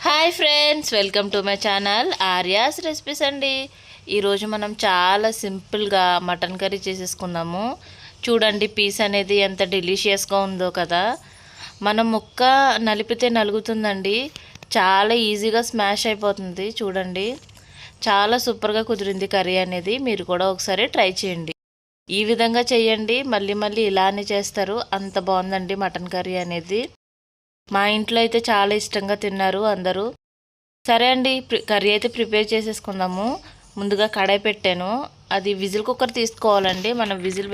Hi friends, welcome to my channel Arya's recipes అండి. ఈరోజు మనం చాలా సింపుల్గా మటన్ కర్రీ చేసేసుకుందాము. చూడండి పీస్ అనేది ఎంత డెలిషియస్గా ఉందో కదా. మనం ముక్క నలిపితే నలుగుతుందండి, చాలా ఈజీగా స్మాష్ అయిపోతుంది. చూడండి చాలా సూపర్గా కుదిరింది కర్రీ అనేది. మీరు కూడా ఒకసారి ట్రై చేయండి. ఈ విధంగా చేయండి, మళ్ళీ మళ్ళీ ఇలానే చేస్తారు. అంత బాగుందండి మటన్ కర్రీ అనేది. మా ఇంట్లో అయితే చాలా ఇష్టంగా తిన్నారు అందరూ. సరే అండి, కర్రీ అయితే ప్రిపేర్ చేసేసుకుందాము. ముందుగా కడాయి పెట్టాను. అది విజిల్ కుక్కర్ తీసుకోవాలండి. మనం విజిల్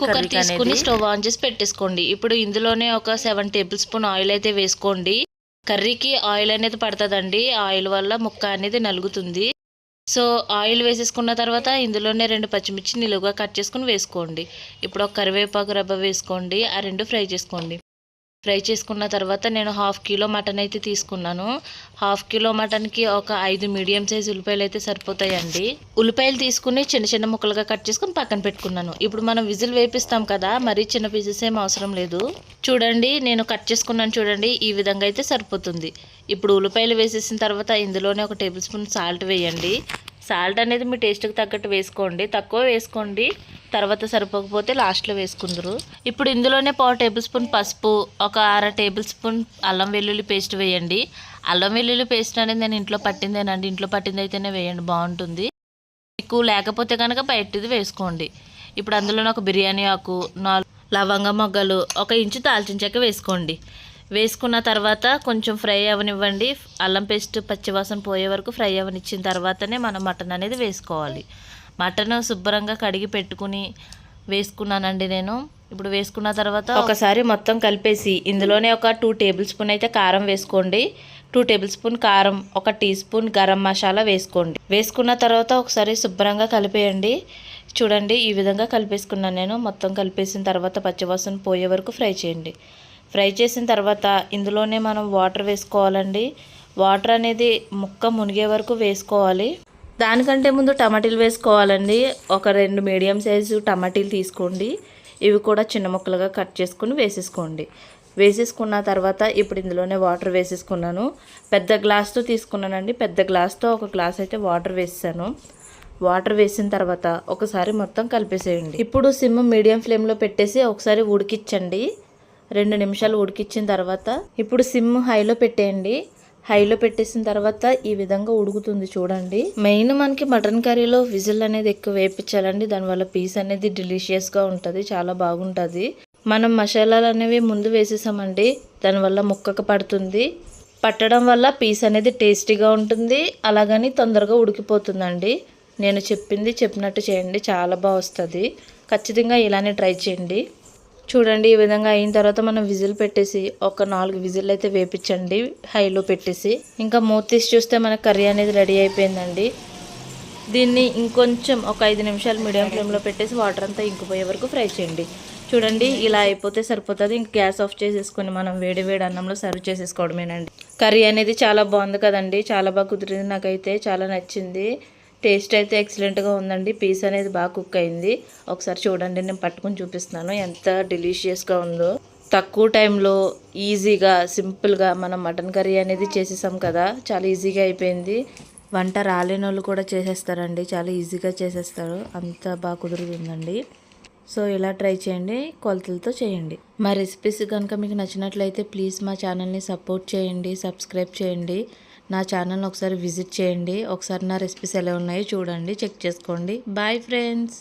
కుక్కర్ తీసుకుని స్టవ్ ఆన్ చేసి పెట్టేసుకోండి. ఇప్పుడు ఇందులోనే ఒక 7 టేబుల్ స్పూన్ ఆయిల్ అయితే వేసుకోండి. కర్రీకి ఆయిల్ అనేది పడుతుందండి, ఆయిల్ వల్ల ముక్క అనేది నలుగుతుంది. సో ఆయిల్ వేసేసుకున్న తర్వాత ఇందులోనే 2 పచ్చిమిర్చి నిలువుగా కట్ చేసుకుని వేసుకోండి. ఇప్పుడు ఒక కరివేపాకు రవ్వ వేసుకోండి. ఆ 2 ఫ్రై చేసుకోండి. ఫ్రై చేసుకున్న తర్వాత నేను 1/2 కిలో మటన్ అయితే తీసుకున్నాను. 1/2 కిలో మటన్కి ఒక 5 మీడియం సైజ్ ఉల్లిపాయలు అయితే సరిపోతాయండి. ఉల్లిపాయలు తీసుకుని చిన్న చిన్న ముక్కలుగా కట్ చేసుకుని పక్కన పెట్టుకున్నాను. ఇప్పుడు మనం విజిల్ వేపిస్తాం కదా, మరీ చిన్న పీసెస్ ఏం అవసరం లేదు. చూడండి నేను కట్ చేసుకున్నాను, చూడండి ఈ విధంగా అయితే సరిపోతుంది. ఇప్పుడు ఉల్లిపాయలు వేసేసిన తర్వాత ఇందులోనే ఒక టేబుల్ స్పూన్ సాల్ట్ వేయండి. సాల్ట్ అనేది మీ టేస్ట్కి తగ్గట్టు వేసుకోండి, తక్కువ వేసుకోండి, తర్వాత సరిపోకపోతే లాస్ట్లో వేసుకుందరు. ఇప్పుడు ఇందులోనే 1/4 టేబుల్ స్పూన్ పసుపు, ఒక 1/2 టేబుల్ స్పూన్ అల్లం వెల్లుల్లి పేస్ట్ వేయండి. అల్లం వెల్లుల్లి పేస్ట్ అనేది నేను ఇంట్లో పట్టిందేనండి, ఇంట్లో పట్టింది అయితేనే వేయండి, బాగుంటుంది. మీకు లేకపోతే కనుక బయటది వేసుకోండి. ఇప్పుడు అందులోనే ఒక బిర్యానీ ఆకు, 4 లవంగ మొగ్గలు, 1 ఇంచు దాల్చిన చెక్క వేసుకోండి. వేసుకున్న తర్వాత కొంచెం ఫ్రై అవనివ్వండి. అల్లం పేస్ట్ పచ్చివాసన పోయే వరకు ఫ్రై అవనిచ్చిన తర్వాతనే మనం మటన్ అనేది వేసుకోవాలి. మటన్ శుభ్రంగా కడిగి పెట్టుకుని వేసుకున్నానండి నేను. ఇప్పుడు వేసుకున్న తర్వాత ఒకసారి మొత్తం కలిపేసి ఇందులోనే ఒక 2 టేబుల్ స్పూన్ అయితే కారం వేసుకోండి. 2 టేబుల్ స్పూన్ కారం, 1 టీ స్పూన్ గరం మసాలా వేసుకోండి. వేసుకున్న తర్వాత ఒకసారి శుభ్రంగా కలిపేయండి. చూడండి ఈ విధంగా కలిపేసుకున్నాను నేను. మొత్తం కలిపేసిన తర్వాత పచ్చివాసన పోయే వరకు ఫ్రై చేయండి. ఫ్రై చేసిన తర్వాత ఇందులోనే మనం వాటర్ వేసుకోవాలండి. వాటర్ అనేది ముక్క మునిగే వరకు వేసుకోవాలి. దానికంటే ముందు టమాటీలు వేసుకోవాలండి. ఒక 2 మీడియం సైజు టమాటీలు తీసుకోండి. ఇవి కూడా చిన్న ముక్కలుగా కట్ చేసుకుని వేసేసుకోండి. వేసేసుకున్న తర్వాత ఇప్పుడు ఇందులోనే వాటర్ వేసేసుకున్నాను. పెద్ద గ్లాస్తో తీసుకున్నానండి. పెద్ద గ్లాస్తో 1 గ్లాస్ అయితే వాటర్ వేసాను. వాటర్ వేసిన తర్వాత ఒకసారి మొత్తం కలిపేసేయండి. ఇప్పుడు సిమ్ మీడియం ఫ్లేమ్లో పెట్టేసి ఒకసారి ఉడికించండి. 2 నిమిషాలు ఉడికించిన తర్వాత ఇప్పుడు సిమ్ హైలో పెట్టేయండి. హైలో పెట్టేసిన తర్వాత ఈ విధంగా ఉడుకుతుంది చూడండి. మెయిన్ మనకి మటన్ కర్రీలో విజిల్ అనేది ఎక్కువ వేయించాలండి. దానివల్ల పీస్ అనేది డెలిషియస్గా ఉంటుంది, చాలా బాగుంటుంది. మనం మసాలాలు అనేవి ముందు వేసేసామండి, దానివల్ల ముక్కకు పడుతుంది. పట్టడం వల్ల పీస్ అనేది టేస్టీగా ఉంటుంది, అలాగని తొందరగా ఉడికిపోతుందండి. నేను చెప్పినట్టు చేయండి, చాలా బాగా వస్తుంది. ఖచ్చితంగా ఇలానే ట్రై చేయండి. చూడండి ఈ విధంగా అయిన తర్వాత మనం విజిల్ పెట్టేసి ఒక 4 విజిల్ అయితే వేపించండి హైలో పెట్టేసి. ఇంకా మూత తీసి చూస్తే మన కర్రీ అనేది రెడీ అయిపోయిందండి. దీన్ని ఇంకొంచెం ఒక 5 నిమిషాలు మీడియం ఫ్లేమ్లో పెట్టేసి వాటర్ అంతా ఇంకిపోయే వరకు ఫ్రై చేయండి. చూడండి ఇలా అయిపోతే సరిపోతుంది. ఇంక గ్యాస్ ఆఫ్ చేసేసుకొని మనం వేడి వేడి అన్నంలో సర్వ్ చేసేసుకోవడమేనండి. కర్రీ అనేది చాలా బాగుంది కదండి, చాలా బాగా కుదిరింది. నాకైతే చాలా నచ్చింది. టేస్ట్ అయితే ఎక్సలెంట్గా ఉందండి. పీస్ అనేది బాగా కుక్ అయింది. ఒకసారి చూడండి, నేను పట్టుకుని చూపిస్తున్నాను ఎంత డెలిషియస్గా ఉందో. తక్కువ టైంలో ఈజీగా సింపుల్గా మనం మటన్ కర్రీ అనేది చేసేసాం కదా, చాలా ఈజీగా అయిపోయింది. వంట రాలేని వాళ్ళు కూడా చేసేస్తారండి, చాలా ఈజీగా చేసేస్తారు, అంత బాగా కుదురుతుందండి. సో ఇలా ట్రై చేయండి, కొలతలతో చేయండి. మా రెసిపీస్ కనుక మీకు నచ్చినట్లయితే ప్లీజ్ మా ఛానల్ని సపోర్ట్ చేయండి, సబ్స్క్రైబ్ చేయండి. నా ఛానల్ని ఒకసారి విజిట్ చేయండి. ఒకసారి నా రెసిపీస్ ఎలా ఉన్నాయో చూడండి, చెక్ చేసుకోండి. Bye friends.